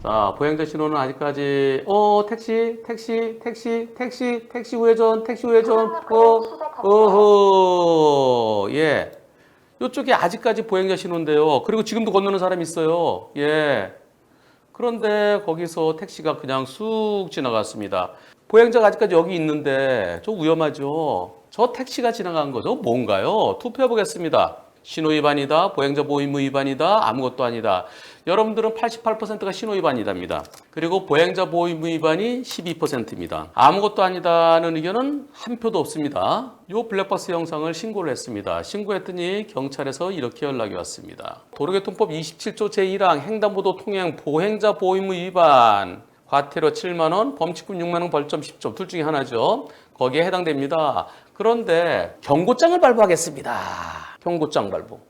자, 보행자 신호는 아직까지 택시 우회전, 어허, 예. 이쪽이 아직까지 보행자 신호인데요. 그리고 지금도 건너는 사람이 있어요. 예. 그런데 거기서 택시가 그냥 쑥 지나갔습니다. 보행자가 아직까지 여기 있는데 저 위험하죠. 저 택시가 지나간 거죠. 뭔가요? 투표해 보겠습니다. 신호 위반이다, 보행자 보호 의무 위반이다, 아무것도 아니다. 여러분들은 88%가 신호 위반이답니다. 그리고 보행자 보호 의무 위반이 12%입니다. 아무것도 아니다는 의견은 한 표도 없습니다. 이 블랙박스 영상을 신고를 했습니다. 신고했더니 경찰에서 이렇게 연락이 왔습니다. 도로교통법 27조 제1항 횡단보도 통행 보행자 보호 의무 위반. 과태료 7만 원, 범칙금 6만 원, 벌점 10점 둘 중에 하나죠. 거기에 해당됩니다. 그런데 경고장을 발부하겠습니다. 경고장 발부.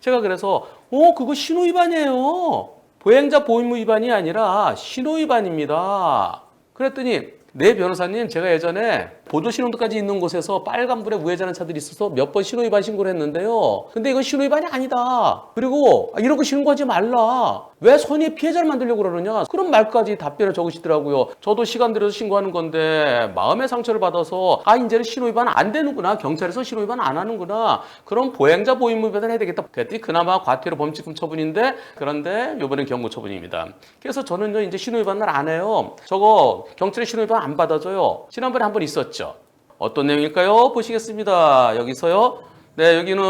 제가 그래서 그거 신호 위반이에요. 보행자 보호 의무 위반이 아니라 신호 위반입니다. 그랬더니 네 변호사님, 제가 예전에 보조신호등까지 있는 곳에서 빨간불에 우회전하는 차들이 있어서 몇 번 신호 위반 신고를 했는데요. 근데 이건 신호 위반이 아니다. 그리고 이런 거 신고하지 말라. 왜 선의의 피해자를 만들려고 그러느냐. 그런 말까지 답변을 적으시더라고요. 저도 시간 들여서 신고하는 건데 마음의 상처를 받아서 이제는 신호 위반 안 되는구나. 경찰에서 신호 위반 안 하는구나. 그럼 보행자 보호 의무 위반을 해야 되겠다. 그랬더니 그나마 과태료 범칙금 처분인데 그런데 이번엔 경고 처분입니다. 그래서 저는요 이제 신호 위반을 안 해요. 저거 경찰의 신호 위반 안 받아줘요. 지난번에 한 번 있었죠. 어떤 내용일까요? 보시겠습니다. 여기서요. 네, 여기는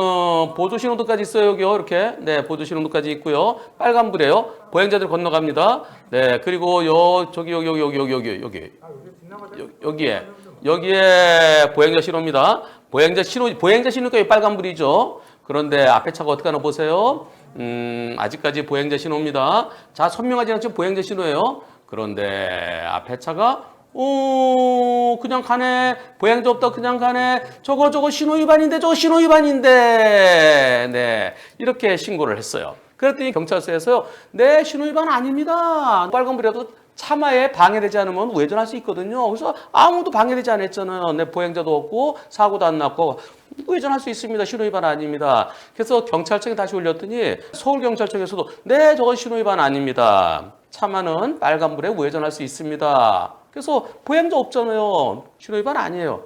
보조신호등까지 있어요. 여기요. 이렇게. 네, 보조신호등까지 있고요. 빨간불이에요. 보행자들 건너갑니다. 네, 그리고 여기에 보행자 신호입니다. 보행자 신호가 빨간불이죠. 그런데 앞에 차가 어떻게 하나 보세요. 아직까지 보행자 신호입니다. 자, 선명하지 않죠? 보행자 신호예요. 그런데 앞에 차가 그냥 가네. 보행자 없다 그냥 가네. 저거 신호 위반인데 네. 이렇게 신고를 했어요. 그랬더니 경찰서에서요. 네, 신호 위반 아닙니다. 빨간불이라도 차마에 방해되지 않으면 우회전할 수 있거든요. 그래서 아무도 방해되지 않았잖아요. 네, 보행자도 없고 사고도 안 났고 우회전할 수 있습니다. 신호 위반 아닙니다. 그래서 경찰청에 다시 올렸더니 서울경찰청에서도 네, 저건 신호 위반 아닙니다. 차만은 빨간불에 우회전할 수 있습니다. 그래서 보행자 없잖아요. 신호 위반 아니에요.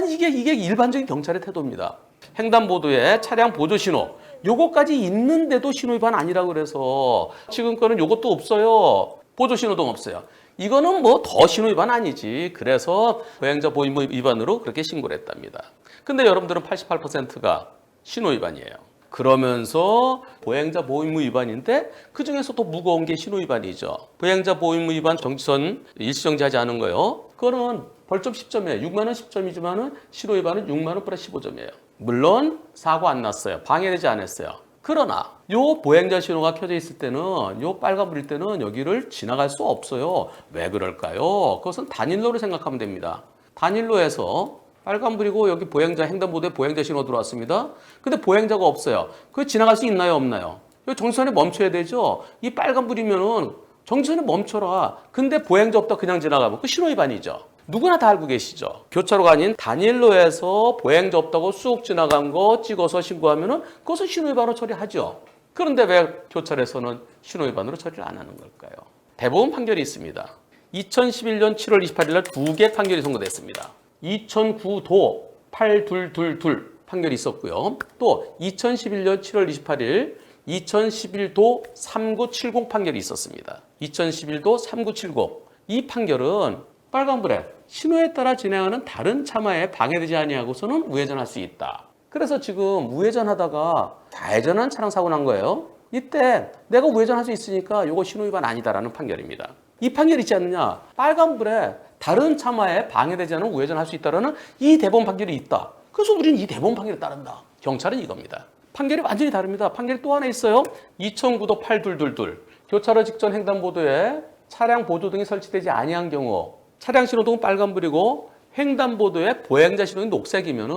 이게 일반적인 경찰의 태도입니다. 횡단보도에 차량 보조신호 요거까지 있는데도 신호 위반 아니라고 그래서 지금 거는 요것도 없어요. 보조신호등 없어요. 이거는 뭐 더 신호 위반 아니지. 그래서 보행자 보호 의무 위반으로 그렇게 신고를 했답니다. 근데 여러분들은 88%가 신호 위반이에요. 그러면서 보행자 보호 의무 위반인데 그중에서도 무거운 게 신호 위반이죠. 보행자 보호 의무 위반 정지선 일시정지하지 않은 거요. 그거는 벌점 10점이에요. 6만 원 10점이지만은 신호 위반은 6만 원 플러스 15점이에요. 물론 사고 안 났어요. 방해되지 않았어요. 그러나 요 보행자 신호가 켜져 있을 때는 요 빨간불일 때는 여기를 지나갈 수 없어요. 왜 그럴까요? 그것은 단일로를 생각하면 됩니다. 단일로에서 빨간불이고 여기 보행자 횡단보도에 보행자 신호 들어왔습니다. 근데 보행자가 없어요. 그거 지나갈 수 있나요, 없나요? 여기 정지선에 멈춰야 되죠. 이 빨간불이면은 정지선에 멈춰라. 근데 보행자 없다 그냥 지나가면 그 신호 위반이죠. 누구나 다 알고 계시죠. 교차로가 아닌 단일로에서 보행자 없다고 쑥 지나간 거 찍어서 신고하면은 그것은 신호 위반으로 처리하죠. 그런데 왜 교찰에서는 신호 위반으로 처리를 안 하는 걸까요? 대법원 판결이 있습니다. 2011년 7월 28일 날 2개 판결이 선고됐습니다. 2009도 8222 판결이 있었고요. 또 2011년 7월 28일 2011도 3970 판결이 있었습니다. 2011도 3970 이 판결은 빨간불에 신호에 따라 진행하는 다른 차마에 방해되지 아니하고서는 우회전할 수 있다. 그래서 지금 우회전하다가 좌회전한 차량 사고 난 거예요. 이때 내가 우회전할 수 있으니까 이거 신호 위반 아니다라는 판결입니다. 이 판결 있지 않느냐? 빨간불에 다른 차마에 방해되지 않은 우회전할 수 있다라는 이 대법원 판결이 있다. 그래서 우리는 이 대법원 판결에 따른다. 경찰은 이겁니다. 판결이 완전히 다릅니다. 판결이 또 하나 있어요. 2009도 8222 교차로 직전 횡단보도에 차량 보조등이 설치되지 아니한 경우 차량 신호등은 빨간불이고 횡단보도에 보행자 신호등이 녹색이면은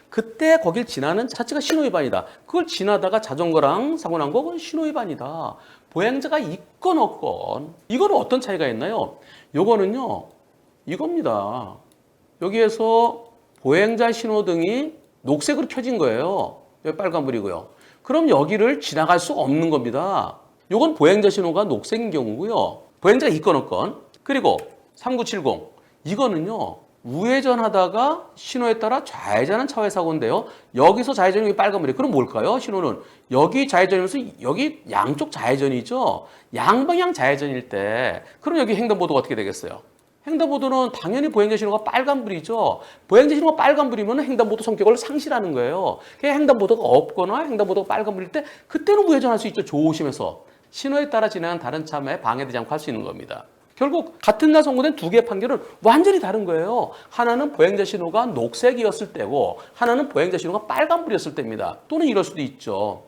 그때 거길 지나는 자체가 신호 위반이다. 그걸 지나다가 자전거랑 사고 난 거 그건 신호 위반이다. 보행자가 있건 없건 이거는 어떤 차이가 있나요? 요거는요. 이겁니다. 여기에서 보행자 신호등이 녹색으로 켜진 거예요. 여기 빨간불이고요. 그럼 여기를 지나갈 수 없는 겁니다. 요건 보행자 신호가 녹색인 경우고요. 보행자가 있건 없건. 그리고 3970 이거는요. 우회전하다가 신호에 따라 좌회전한 차회 사고인데요. 여기서 좌회전이 빨간불이 그럼 뭘까요? 신호는 여기 좌회전이면서 여기 양쪽 좌회전이죠. 양방향 좌회전일 때 그럼 여기 횡단보도가 어떻게 되겠어요? 횡단보도는 당연히 보행자 신호가 빨간불이죠. 보행자 신호가 빨간불이면 횡단보도 성격을 상실하는 거예요. 횡단보도가 없거나 횡단보도가 빨간불일 때 그때는 우회전할 수 있죠. 조심해서. 신호에 따라 진행한 다른 차에 방해되지 않고 할 수 있는 겁니다. 결국 같은 날 선고된 두 개의 판결은 완전히 다른 거예요. 하나는 보행자 신호가 녹색이었을 때고 하나는 보행자 신호가 빨간불이었을 때입니다. 또는 이럴 수도 있죠.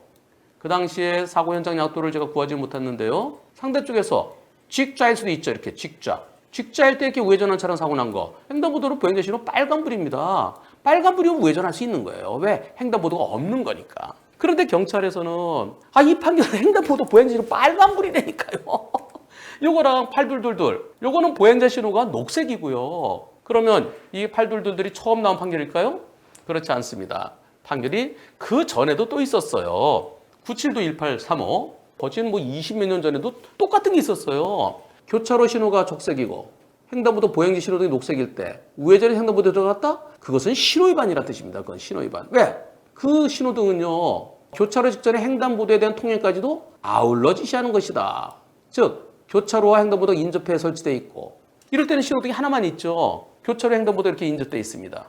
그 당시에 사고 현장 약도를 제가 구하지 못했는데요. 상대 쪽에서 직좌일 수도 있죠. 이렇게 직좌. 직좌일 때 이렇게 우회전한 차량 사고 난 거. 횡단보도로 보행자 신호 빨간불입니다. 빨간불이면 우회전할 수 있는 거예요. 왜? 횡단보도가 없는 거니까. 그런데 경찰에서는 이 판결은 횡단보도 보행자 신호 빨간불이라니까요. 요거랑 8222 요거는 보행자 신호가 녹색이고요. 그러면 이 8222들이 처음 나온 판결일까요? 그렇지 않습니다. 판결이 그 전에도 또 있었어요. 97도 1835 거진 20몇 년 전에도 똑같은 게 있었어요. 교차로 신호가 적색이고 횡단보도 보행자 신호등이 녹색일 때 우회전에 횡단보도에 들어갔다? 그것은 신호위반이라는 뜻입니다. 그건 신호위반. 왜? 그 신호등은요. 교차로 직전에 횡단보도에 대한 통행까지도 아울러 지시하는 것이다. 즉 교차로와 횡단보도가 인접해 설치되어 있고 이럴 때는 신호등이 하나만 있죠. 교차로 횡단보도 이렇게 인접되어 있습니다.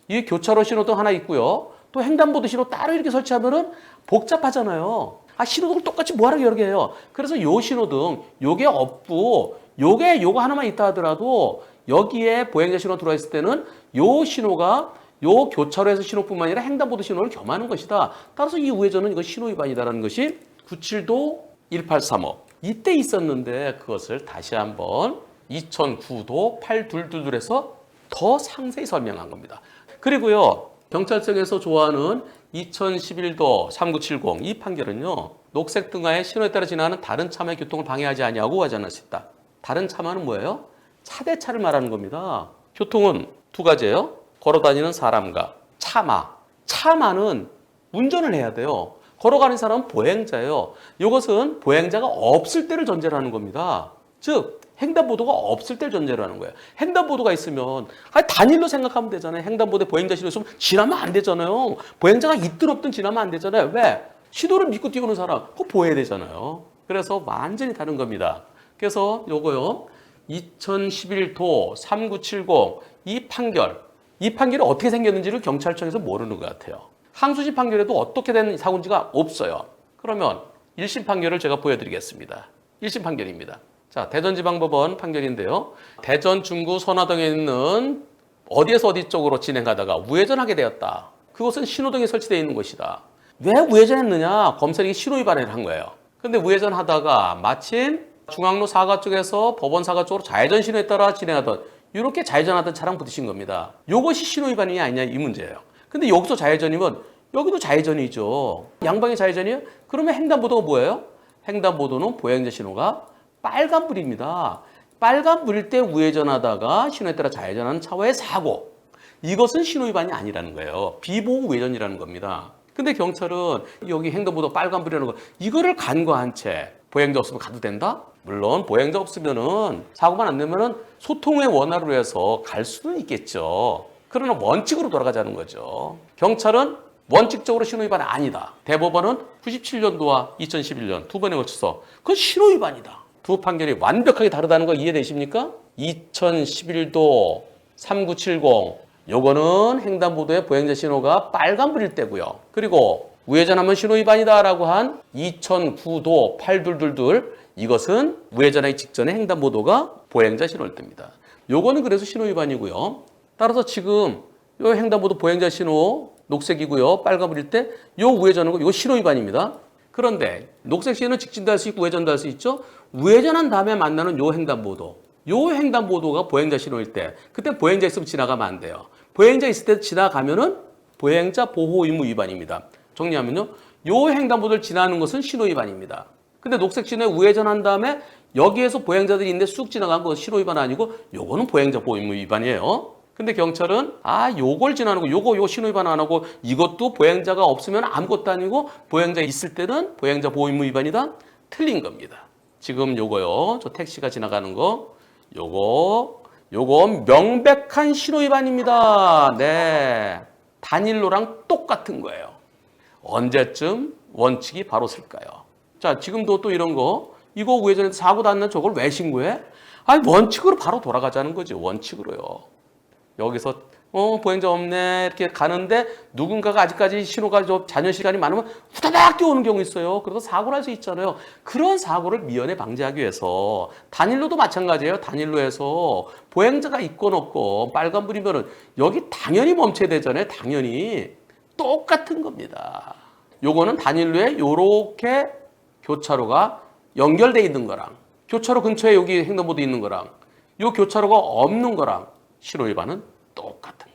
이 교차로 신호등 하나 있고요. 또 횡단보도 신호 따로 이렇게 설치하면은 복잡하잖아요. 신호등을 똑같이 뭐하러 여러 개 해요. 그래서 요 신호등 요게 없고 요거 하나만 있다 하더라도 여기에 보행자 신호 들어와 있을 때는 요 신호가 요 교차로에서 신호뿐만 아니라 횡단보도 신호를 겸하는 것이다. 따라서 이 우회전은 이거 신호위반이다라는 것이 97도 1835 이때 있었는데 그것을 다시 한번 2009도 8222에서 더 상세히 설명한 겁니다. 그리고요. 경찰청에서 좋아하는 2011도 3970 이 판결은요. 녹색 등하에 신호에 따라 지나가는 다른 차만의 교통을 방해하지 아니하고 하지 않았다. 다른 차만은 뭐예요? 차대차를 말하는 겁니다. 교통은 두 가지예요. 걸어다니는 사람과 차마. 차마는 운전을 해야 돼요. 걸어가는 사람은 보행자예요. 이것은 보행자가 없을 때를 전제로 하는 겁니다. 즉 횡단보도가 없을 때를 전제로 하는 거예요. 횡단보도가 있으면 단일로 생각하면 되잖아요. 횡단보도에 보행자 신호 있으면 지나면 안 되잖아요. 보행자가 있든 없든 지나면 안 되잖아요. 왜? 시도를 믿고 뛰어오는 사람 그거 보여야 되잖아요. 그래서 완전히 다른 겁니다. 그래서 요거요. 2011도 3970 이 판결이 어떻게 생겼는지를 경찰청에서 모르는 것 같아요. 항소심 판결에도 어떻게 된 사고인지가 없어요. 그러면 1심 판결을 제가 보여드리겠습니다. 1심 판결입니다. 자, 대전지방법원 판결인데요. 대전 중구 선화동에 있는 어디에서 어디 쪽으로 진행하다가 우회전하게 되었다. 그것은 신호등이 설치되어 있는 것이다. 왜 우회전했느냐? 검찰이 신호위반을 한 거예요. 근데 우회전하다가 마침 중앙로 사가 쪽에서 법원 사가 쪽으로 좌회전 신호에 따라 진행하던 이렇게 좌회전하던 차량 부딪힌 겁니다. 이것이 신호위반이냐 아니냐 이 문제예요. 근데 여기서 좌회전이면 여기도 좌회전이죠. 양방이 좌회전이에요? 그러면 횡단보도가 뭐예요? 횡단보도는 보행자 신호가 빨간불입니다. 빨간불일 때 우회전하다가 신호에 따라 좌회전하는 차와의 사고. 이것은 신호위반이 아니라는 거예요. 비보호 우회전이라는 겁니다. 근데 경찰은 여기 횡단보도 빨간불이라는 거 이거를 간과한 채 보행자 없으면 가도 된다? 물론 보행자 없으면은 사고만 안 내면은 소통의 원활을 위해서 갈 수는 있겠죠. 그러나 원칙으로 돌아가자는 거죠. 경찰은 원칙적으로 신호위반이 아니다. 대법원은 97년도와 2011년 두 번에 걸쳐서 그건 신호위반이다. 두 판결이 완벽하게 다르다는 거 이해되십니까? 2011도 3970 요거는 횡단보도에 보행자 신호가 빨간불일 때고요. 그리고 우회전하면 신호위반이다라고 한 2009도 8222 이것은 우회전하기 직전에 횡단보도가 보행자 신호일 때입니다. 요거는 그래서 신호위반이고요. 따라서 지금 요 횡단보도 보행자 신호 녹색이고요. 빨간불일 때 요 우회전은 이거 신호위반입니다. 그런데 녹색 시에는 직진도 할 수 있고 우회전도 할 수 있죠. 우회전한 다음에 만나는 요 횡단보도. 요 횡단보도가 보행자 신호일 때 그때 보행자 있으면 지나가면 안 돼요. 보행자 있을 때 지나가면은 보행자 보호 의무 위반입니다. 정리하면요. 요 횡단보도를 지나는 것은 신호위반입니다. 근데 녹색 신호에 우회전한 다음에 여기에서 보행자들이 있는데 쑥 지나간 건 신호위반 아니고 요거는 보행자 보호 의무 위반이에요. 근데 경찰은 요걸 지나는 거, 요 신호위반 안 하고 이것도 보행자가 없으면 아무것도 아니고 보행자 있을 때는 보행자 보호 의무 위반이다. 틀린 겁니다. 지금 요거요. 저 택시가 지나가는 거. 요거 명백한 신호위반입니다. 네. 단일로랑 똑같은 거예요. 언제쯤 원칙이 바로 쓸까요? 자, 지금도 또 이런 거. 이거 우회전에서 사고 났는 저걸 왜 신고해? 원칙으로 바로 돌아가자는 거죠. 원칙으로요. 여기서 보행자 없네 이렇게 가는데 누군가가 아직까지 신호가 잔여 시간이 많으면 후다닥 뛰어오는 경우 있어요. 그래서 사고를 할 수 있잖아요. 그런 사고를 미연에 방지하기 위해서 단일로도 마찬가지예요. 단일로에서 보행자가 있건 없건 빨간불이면은 여기 당연히 멈춰야 되잖아요. 당연히 똑같은 겁니다. 요거는 단일로에 요렇게 교차로가 연결돼 있는 거랑 교차로 근처에 여기 횡단보도 있는 거랑 요 교차로가 없는 거랑 신호위반은 똑같다.